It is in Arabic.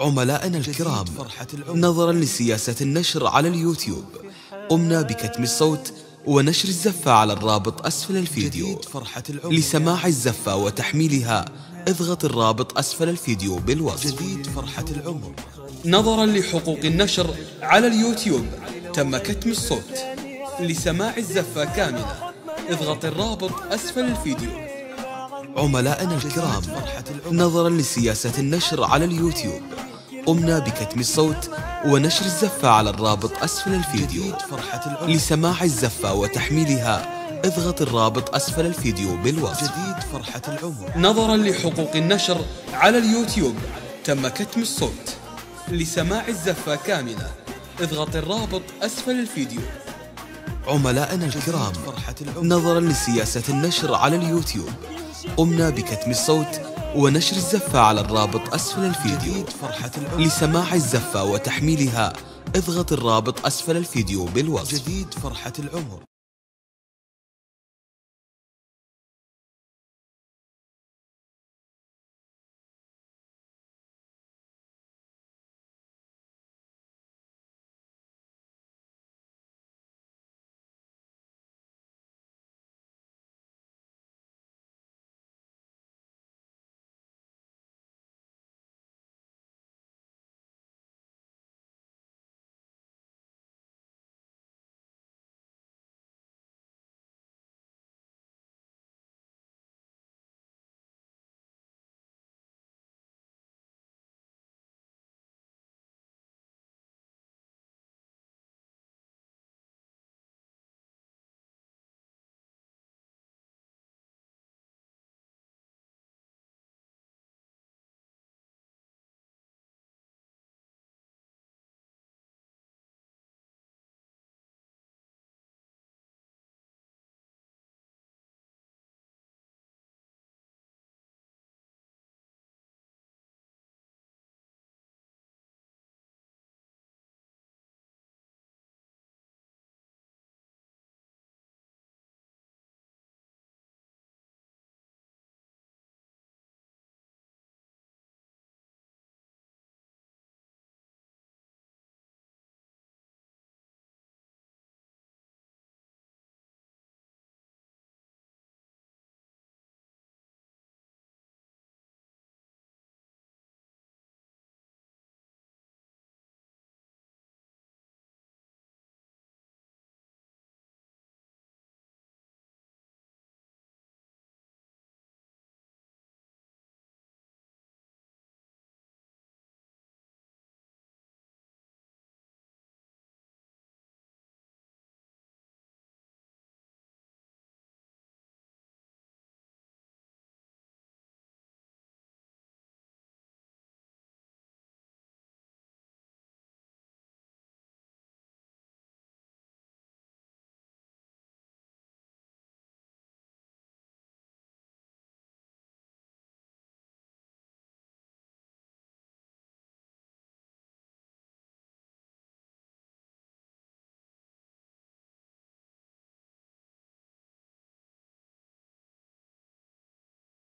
عملائنا الكرام، نظرا لسياسة النشر على اليوتيوب قمنا بكتم الصوت ونشر الزفة على الرابط أسفل الفيديو. لسماع الزفة وتحميلها اضغط الرابط أسفل الفيديو بالوصف. نظرا لحقوق النشر على اليوتيوب تم كتم الصوت. لسماع الزفة كاملة اضغط الرابط أسفل الفيديو. عملائنا الكرام، نظرا لسياسة النشر على اليوتيوب قمنا بكتم الصوت ونشر الزفة على الرابط أسفل الفيديو. لسماع الزفة وتحميلها اضغط الرابط أسفل الفيديو بالوصف. نظرا لحقوق النشر على اليوتيوب تم كتم الصوت. لسماع الزفة كاملة اضغط الرابط أسفل الفيديو. عملائنا الكرام، نظرا لسياسة النشر على اليوتيوب قمنا بكتم الصوت ونشر الزفة على الرابط أسفل الفيديو. لسماع الزفة وتحميلها اضغط الرابط أسفل الفيديو بالوصف.